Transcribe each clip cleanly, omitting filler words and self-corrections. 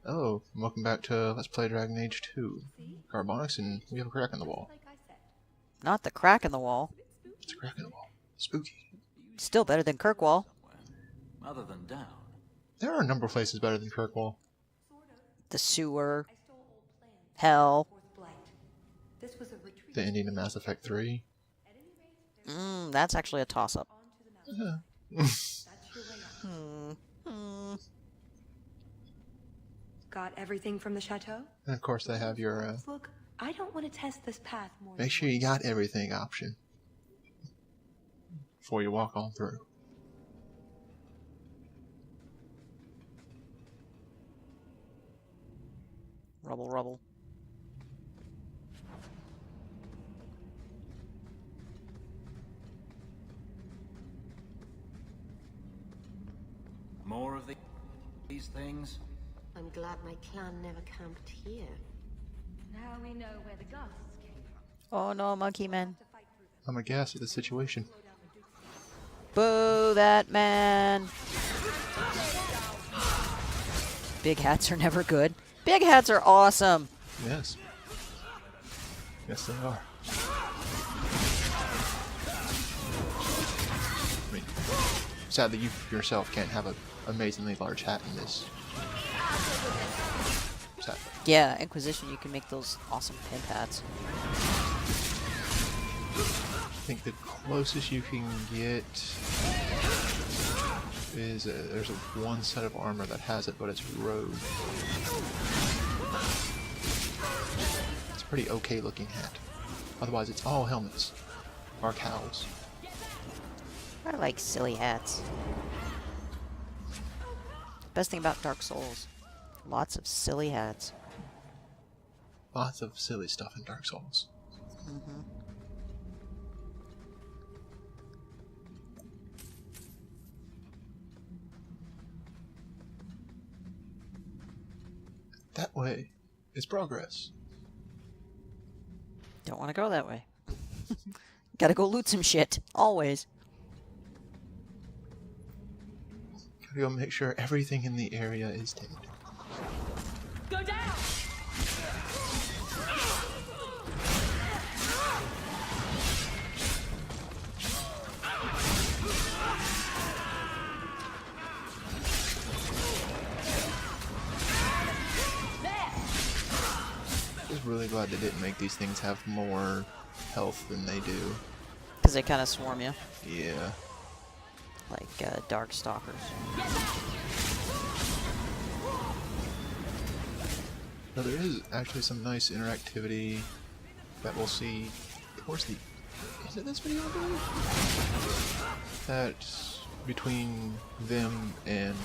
Oh, welcome back to Let's Play Dragon Age 2. Carbonics, and we have a crack in the wall. Not the crack in the wall. It's a crack in the wall. Spooky. Still better than Kirkwall. Other than down. There are a number of places better than Kirkwall. The sewer. Hell. The ending of Mass Effect 3. That's actually a toss-up. Yeah. Got everything from the chateau? And of course they have your, Look, I don't want to test this path more. make sure you got everything option. Before you walk on through. Rubble, rubble. More of these things? I'm glad my clan never camped here. Now we know where the ghasts came from. Oh no, monkey man. I'm aghast at the situation. Boo that man. Big hats are never good. Big hats are awesome. Yes. Yes, they are. I mean, sadly, you yourself can't have an amazingly large hat in this. Sadly. Yeah, Inquisition, you can make those awesome pimp hats. I think the closest you can get is there's one set of armor that has it, but it's rogue. It's a pretty okay looking hat. Otherwise, it's all helmets or cowls. I like silly hats. Best thing about Dark Souls. Lots of silly hats. Lots of silly stuff in Dark Souls. That way is progress. Don't want to go that way. Gotta go loot some shit. Always. Gotta go make sure everything in the area is tamed. Go down! Just really glad they didn't make these things have more health than they do. Because they kind of swarm you. Yeah. Like Dark Stalkers. Now there is actually some nice interactivity that we'll see towards the... Is it this video, I believe? That's between them and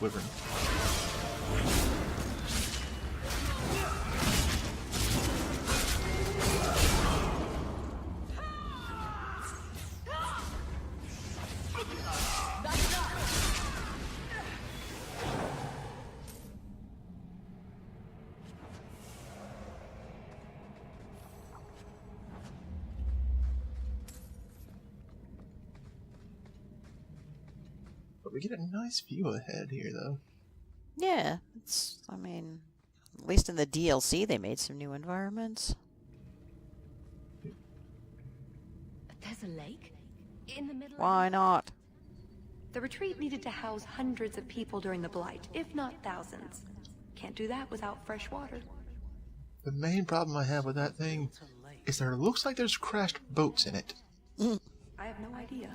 Wyvern. But we get a nice view ahead here, though. Yeah, it's, I mean, at least in the DLC they made some new environments. There's a lake? In the middle Why not? The retreat needed to house hundreds of people during the Blight, if not thousands. Can't do that without fresh water. The main problem I have with that thing is there looks like there's crashed boats in it. I have no idea.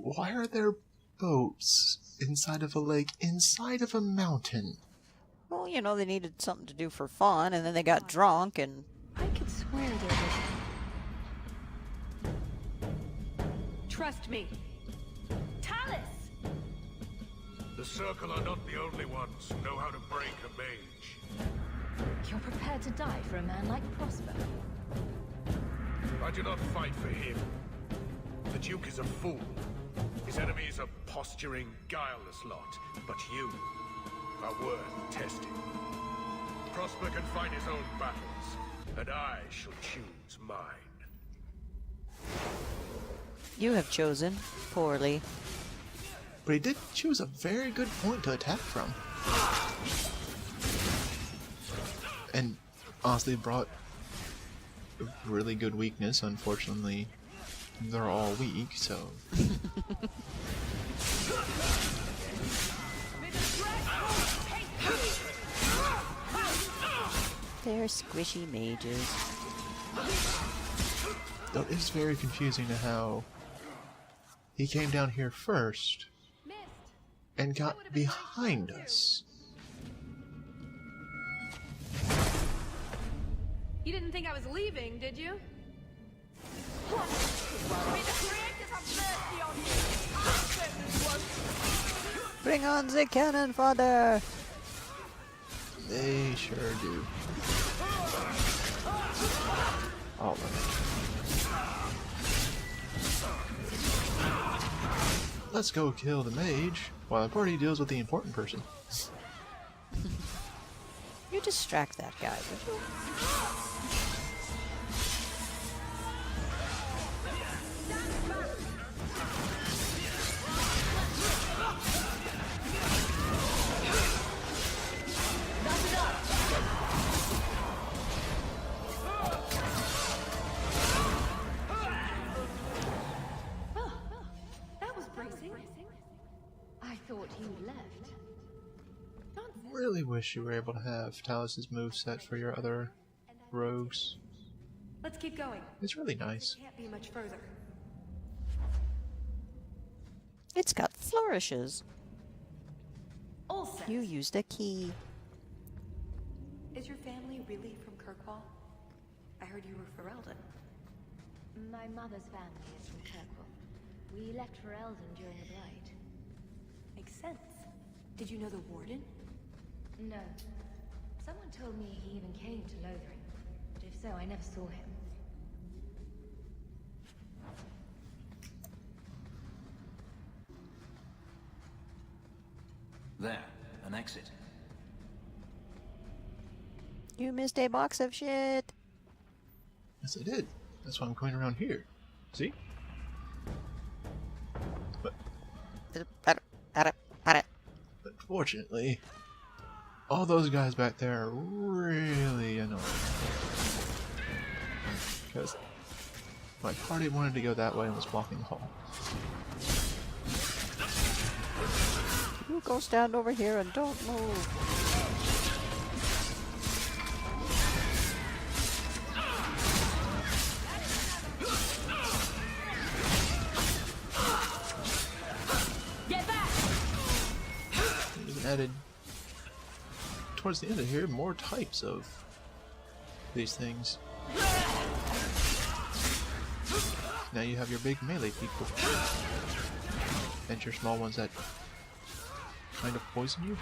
Why are there boats inside of a lake, inside of a mountain? Well, you know, they needed something to do for fun, and then they got drunk, and... I could swear there was... Trust me. Talus! The Circle are not the only ones who know how to break a mage. You're prepared to die for a man like Prosper? I do not fight for him. The Duke is a fool. His enemies a posturing, guileless lot. But you are worth testing. Prosper can fight his own battles, and I shall choose mine. You have chosen poorly. But he did choose a very good point to attack from. And honestly brought a really good weakness. Unfortunately, they're all weak, so... They're squishy mages. Though it's very confusing to how he came down here first and got behind us. You didn't think I was leaving, did you? Bring on the cannon fodder! They sure do. All of it. Let's go kill the mage while the party deals with the important person. You distract that guy, would you? That was bracing. I thought you left. Really wish you were able to have Talus's moveset for your other rogues. Let's keep going. It's really nice. Can't be much further. It's got flourishes. All set. You used a key. Is your family really from Kirkwall? I heard you were Ferelden. My mother's family is from Kirkwall. We left for Eldon during the Blight. Makes sense. Did you know the Warden? No. Someone told me he even came to Lothering, but if so, I never saw him. There, an exit. You missed a box of shit. Yes, I did. That's why I'm going around here. See? But fortunately, all those guys back there are really annoying. Because my party wanted to go that way and was blocking the hall. You go stand over here and don't move. Added towards the end of here more types of these things. Now you have your big melee people and your small ones that kind of poison you.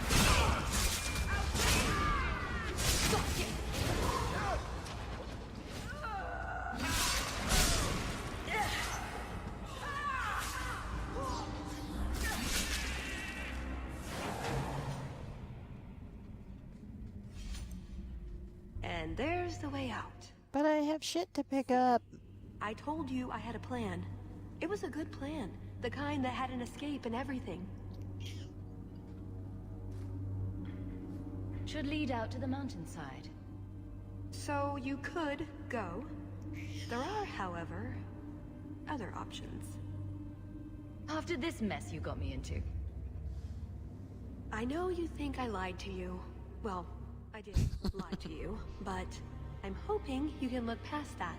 And there's the way out. But I have shit to pick up. I told you I had a plan. It was a good plan. The kind that had an escape and everything. Should lead out to the mountainside. So you could go. There are, however, other options. After this mess you got me into. I know you think I lied to you. Well, I did lie to you, but I'm hoping you can look past that.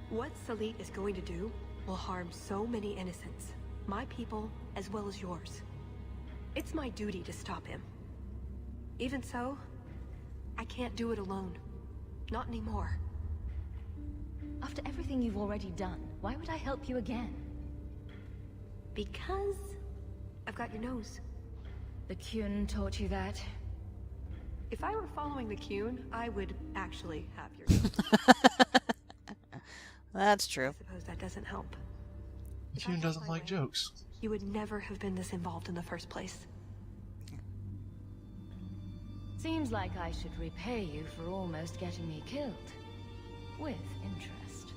What Salit is going to do will harm so many innocents, my people as well as yours. It's my duty to stop him. Even so, I can't do it alone. Not anymore. After everything you've already done, why would I help you again? Because I've got your nose. The Kyun taught you that? If I were following the Kyun, I would actually have your nose. That's true. I suppose that doesn't help. Kyun doesn't like jokes. You would never have been this involved in the first place. Seems like I should repay you for almost getting me killed. With interest.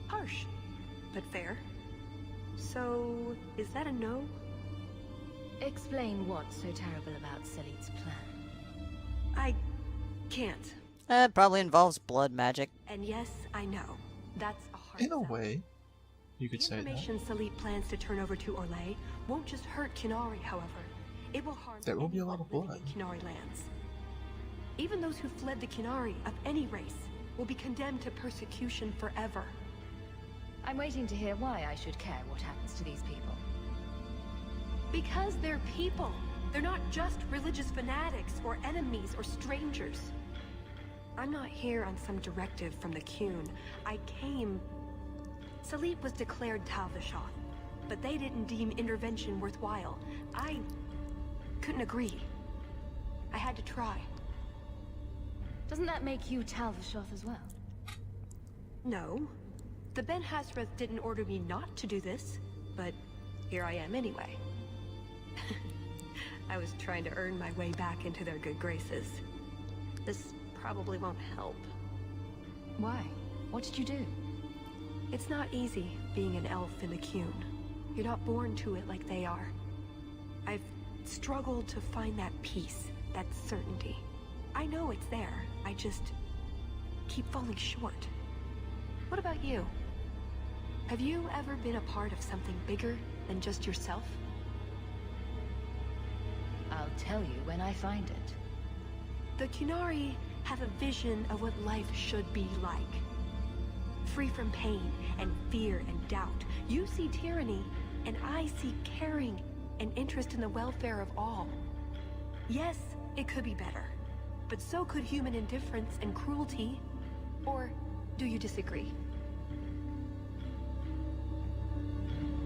Harsh, but fair. So, is that a no? Explain what's so terrible about Selith's plan. I can't. That probably involves blood magic. And yes, I know. That's a hard In a sell. way, you could The say that. information Salit plans to turn over to Orlais won't just hurt Kinari, however. It will harm There will be a anyone lot of living blood. in Kinari lands. Even those who fled the Kinari of any race will be condemned to persecution forever. I'm waiting to hear why I should care what happens to these people. Because they're people. They're not just religious fanatics or enemies or strangers. I'm not here on some directive from the Qun. I came... Salit was declared Tal-Vashoth, but they didn't deem intervention worthwhile. I couldn't agree. I had to try. Doesn't that make you Tal-Vashoth as well? No. The Ben Hasrath didn't order me not to do this, but here I am anyway. I was trying to earn my way back into their good graces. This probably won't help. Why? What did you do? It's not easy being an elf in the Qun. You're not born to it like they are. I've struggled to find that peace, that certainty. I know it's there, I just keep falling short. What about you? Have you ever been a part of something bigger than just yourself? I'll tell you when I find it. The Qunari have a vision of what life should be like. Free from pain and fear and doubt. You see tyranny, and I see caring and interest in the welfare of all. Yes, it could be better, but so could human indifference and cruelty. Or do you disagree?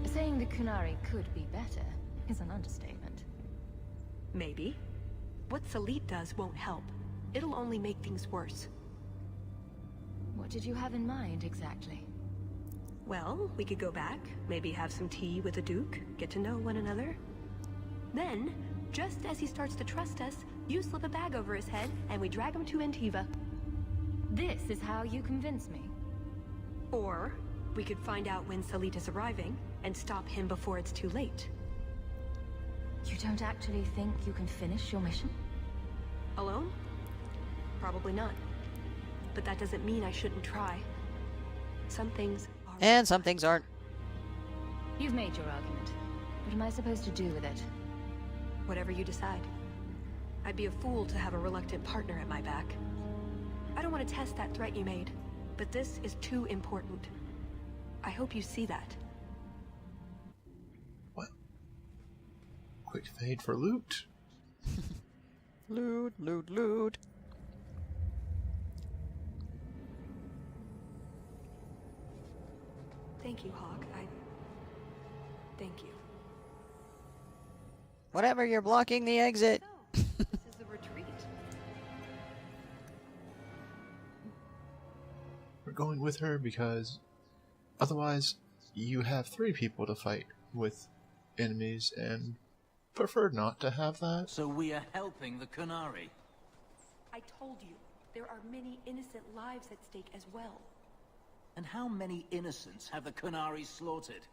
Saying the Qunari could be better is an understatement. Maybe. What Salit does won't help. It'll only make things worse. What did you have in mind, exactly? Well, we could go back, maybe have some tea with the Duke, get to know one another. Then, just as he starts to trust us, you slip a bag over his head, and we drag him to Antiva. This is how you convince me. Or, we could find out when Salit is arriving, and stop him before it's too late. You don't actually think you can finish your mission? Alone? Probably not. But that doesn't mean I shouldn't try. Some things are... And some things aren't. You've made your argument. What am I supposed to do with it? Whatever you decide. I'd be a fool to have a reluctant partner at my back. I don't want to test that threat you made, but this is too important. I hope you see that. What? Quick fade for loot. Loot, loot, loot. Thank you, Hawk. Thank you. Whatever, you're blocking the exit. So, this is the retreat. We're going with her because otherwise you have 3 people to fight with enemies and prefer not to have that. So we are helping the Qunari. I told you, there are many innocent lives at stake as well. And how many innocents have the Qunari slaughtered?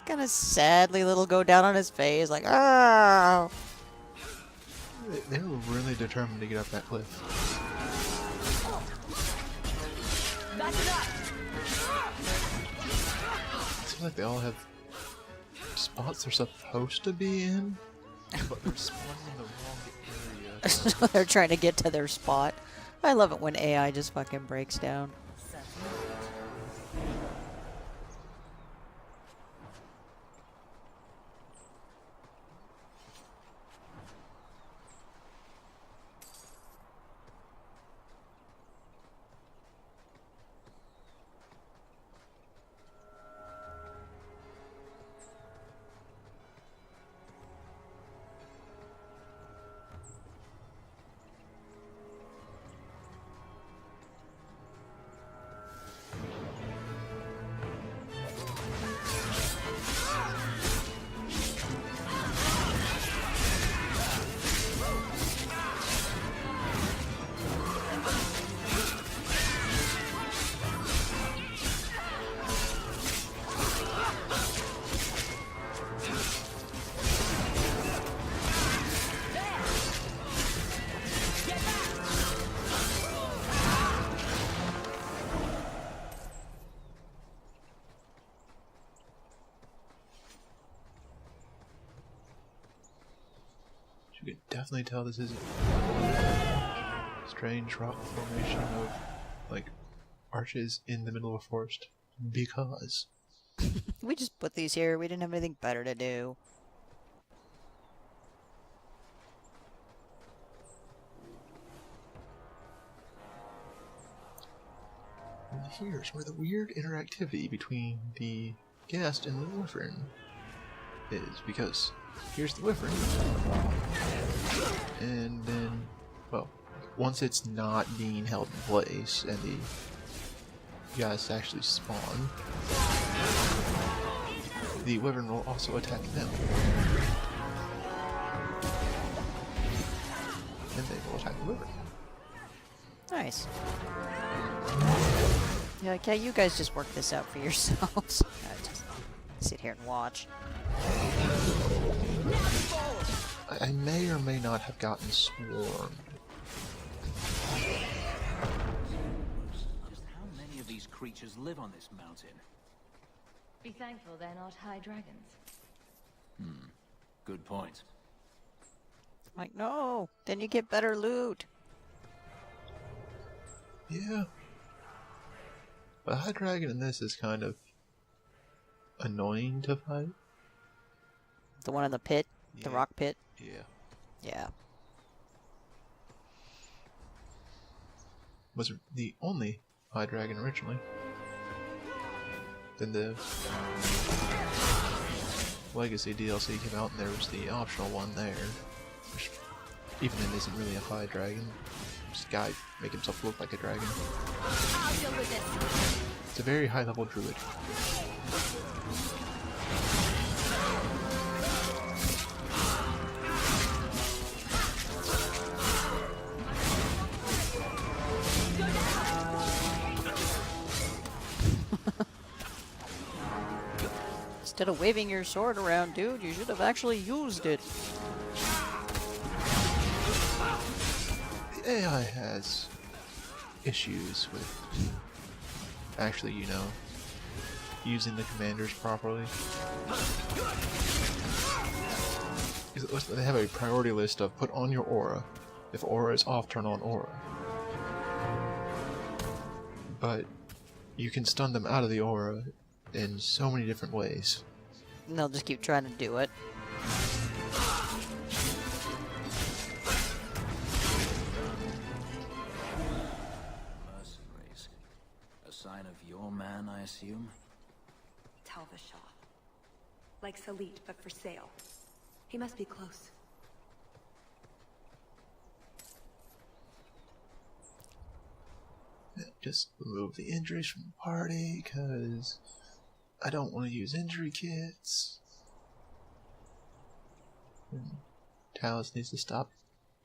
Kind of sadly little go down on his face, like, oh. They were really determined to get up that cliff. It seems like they all have spots they're supposed to be in, but they're spawning in the wrong area. So they're trying to get to their spot. I love it when AI just fucking breaks down. definitely tell this is a strange rock formation of, like, arches in the middle of a forest. Because. We just put these here. We didn't have anything better to do. And here's where the weird interactivity between the guest and the Wyvern is, because here's the Wyvern, and then, well, once it's not being held in place and the guests actually spawn, the Wyvern will also attack them. And they will attack the Wyvern. Nice. Yeah, like, yeah, you guys just work this out for yourselves. I just sit here and watch. I may or may not have gotten swarmed. Just how many of these creatures live on this mountain? Be thankful they're not high dragons. Good point. Like, no, then you get better loot. Yeah. The High Dragon in this is kind of annoying to fight. The one in the pit? The Yeah. rock pit? Yeah. Yeah. Was the only High Dragon originally. Then the Legacy DLC came out and there was the optional one there. Which even then isn't really a High Dragon. Just a guy make himself look like a dragon. I'll deal with this. It's a very high level druid. Instead of waving your sword around, dude, you should have actually used it. The AI has issues with actually, you know, using the commanders properly. They have a priority list of put on your aura. If aura is off, turn on aura. But you can stun them out of the aura in so many different ways. And they'll just keep trying to do it. Mercenaries. A sign of your man, I assume? Talvashah. Like Salit, but for sale. He must be close. Just remove the injuries from the party, because I don't want to use injury kits. And Talus needs to stop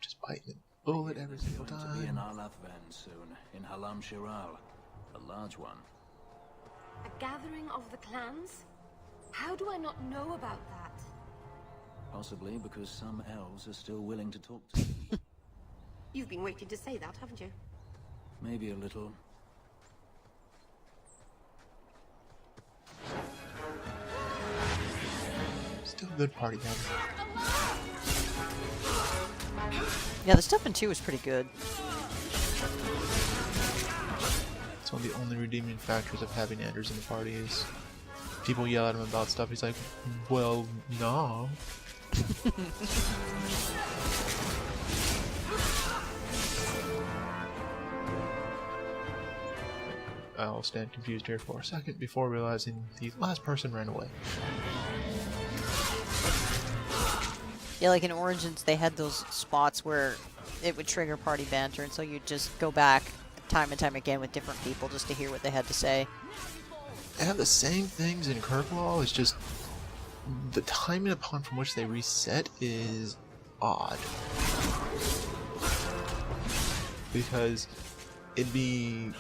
just biting a bullet every single Going to be in time. Alathven soon, in Halam Shiral. A large one. A gathering of the clans? How do I not know about that? Possibly because some elves are still willing to talk to you. You've been waiting to say that, haven't you? Maybe a little. Still a good party having. Yeah, the stuff in 2 was pretty good. It's one of the only redeeming factors of having Anders in the party is people yell at him about stuff. He's like, well, no. I'll stand confused here for a second before realizing the last person ran away. Yeah, like in Origins, they had those spots where it would trigger party banter, and so you'd just go back time and time again with different people just to hear what they had to say. They have the same things in Kirkwall, it's just the timing upon from which they reset is odd. Because it'd be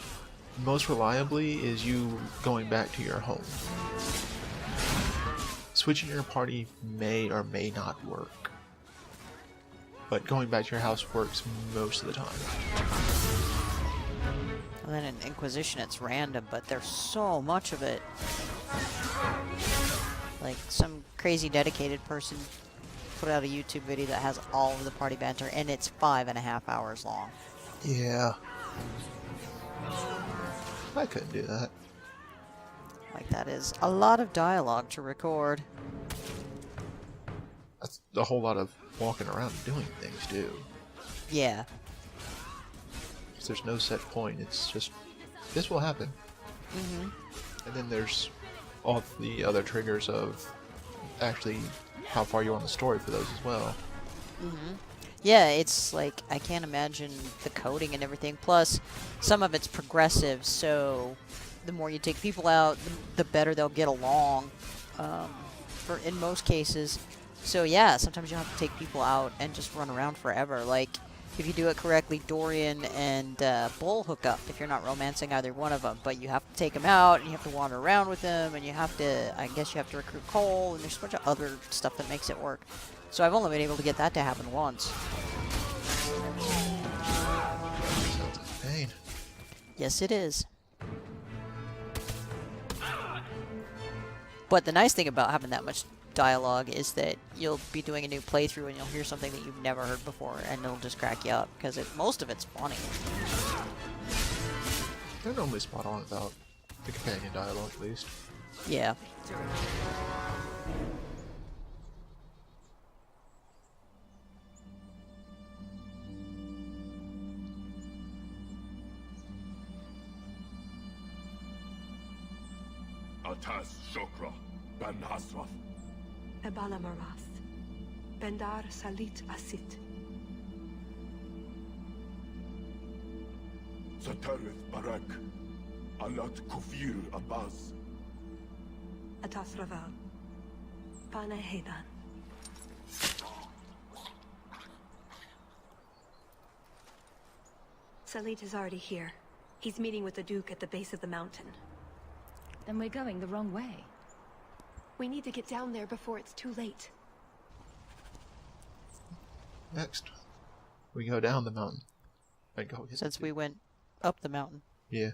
most reliably is you going back to your home. Switching your party may or may not work, but going back to your house works most of the time. And then in Inquisition, it's random, but there's so much of it. Like, some crazy dedicated person put out a YouTube video that has all of the party banter, and it's 5.5 hours long. Yeah. I couldn't do that. Like, that is a lot of dialogue to record. That's a whole lot of walking around and doing things, too. Yeah. 'Cause there's no set point. It's just, this will happen. Mm-hmm. And then there's all the other triggers of actually how far you're on the story for those as well. Mm-hmm. Yeah, it's like, I can't imagine the coding and everything. Plus, some of it's progressive, so the more you take people out, the better they'll get along, in most cases. So yeah, sometimes you have to take people out and just run around forever. Like, if you do it correctly, Dorian and Bull hook up if you're not romancing either one of them. But you have to take them out, and you have to wander around with them, and you have to, I guess you have to recruit Cole, and there's a bunch of other stuff that makes it work. So I've only been able to get that to happen once. Sounds like pain. Yes, it is. But the nice thing about having that much dialogue is that you'll be doing a new playthrough and you'll hear something that you've never heard before, and it'll just crack you up, because most of it's funny. They're normally spot on about the companion dialogue, at least. Yeah. Atas Shokra, Ben Hasraf. Ebala Maras. Bendar Salit Asit. Satarith Barak. Alat Kufir Abbas. Atas Raval. Pana Hedan. Salit is already here. He's meeting with the Duke at the base of the mountain. Then we're going the wrong way. We need to get down there before it's too late. Next, we go down the mountain. I go. Since we went up the mountain. Yeah.